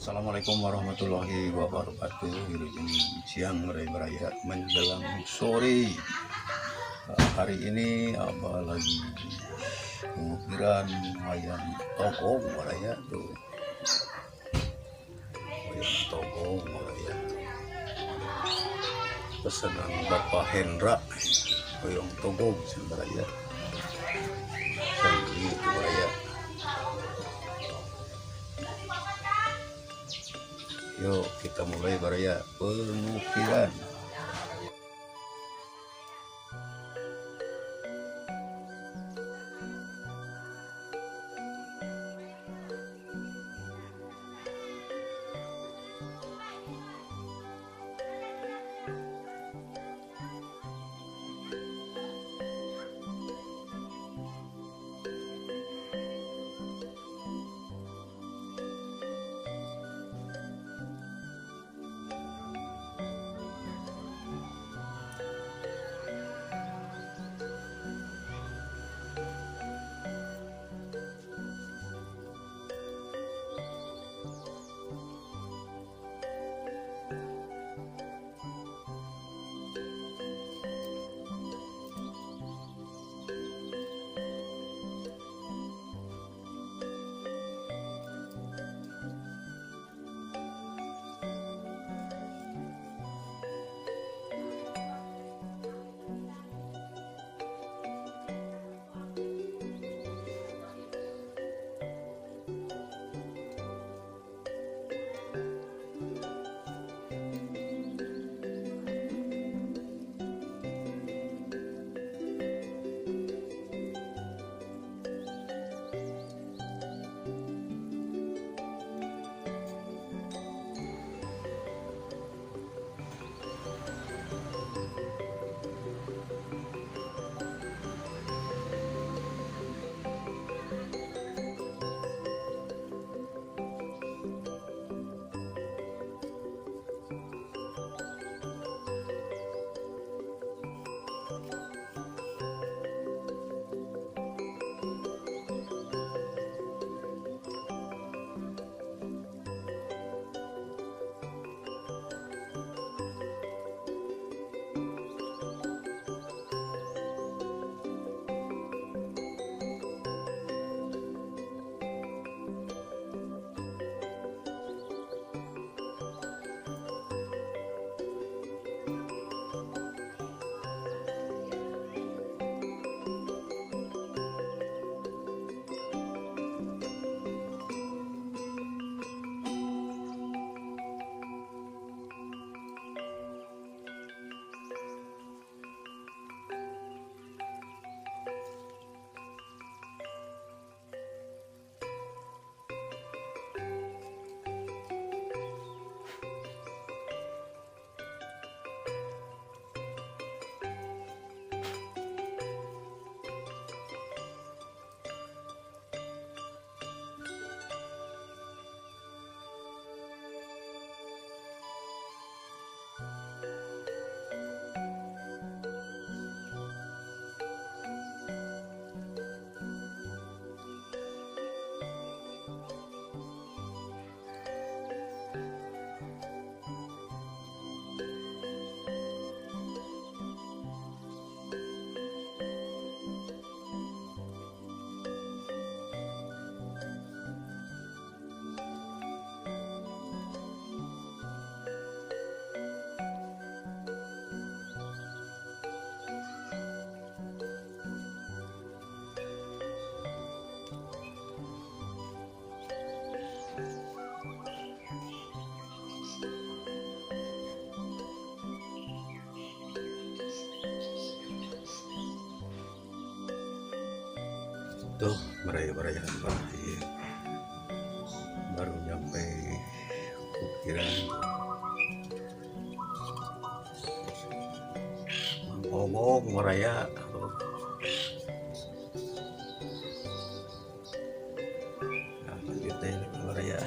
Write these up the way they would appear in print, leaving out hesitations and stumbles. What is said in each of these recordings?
Assalamualaikum warahmatullahi wabarakatuh. Wilujeng siang beraya menjelang sore. Hari ini Abah lagi pengukiran wayang togong beraya tuh. Wayang togong beraya. Pesanan Bapak Hendra wayang togong beraya. Sandi beraya. Yuk kita mulai beraya pengukiran. Tuh meraya-meraya Pak, iya. Baru nyampe ukiran. ngomong meraya. Nah, lanjut deh meraya.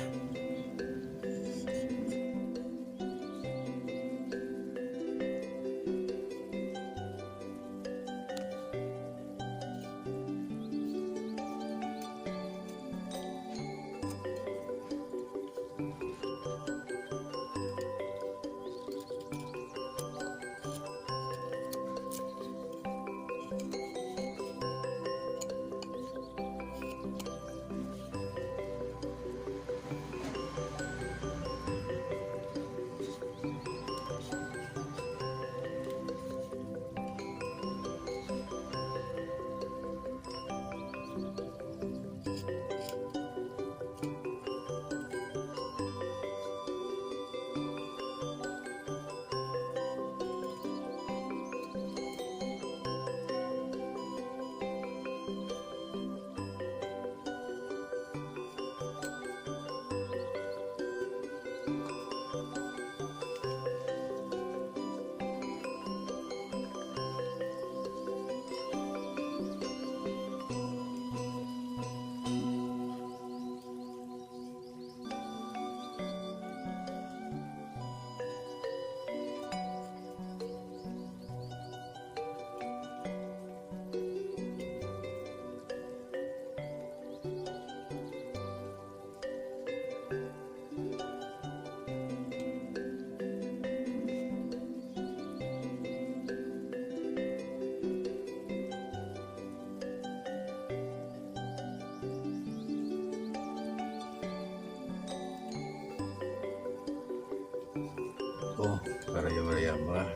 Oh, karya mah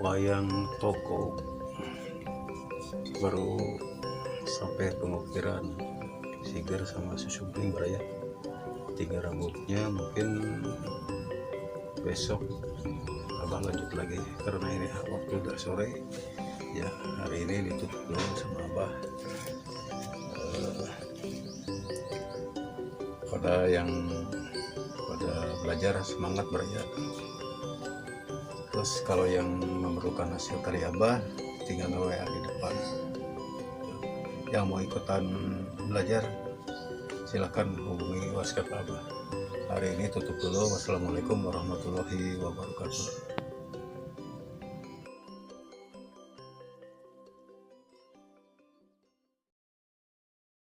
wayang toko baru sampai pengukiran Siger sama susumping beraya. Tinggal rambutnya mungkin besok abah lanjut lagi karena ini waktu udah sore ya. Hari ini ditutup dulu sama abah. Pada yang belajar semangat beraya. Terus kalau yang memerlukan hasil karya abah tinggal WA di depan. Yang mau ikutan belajar silakan hubungi WhatsApp abah. Hari ini tutup dulu. Wassalamualaikum warahmatullahi wabarakatuh.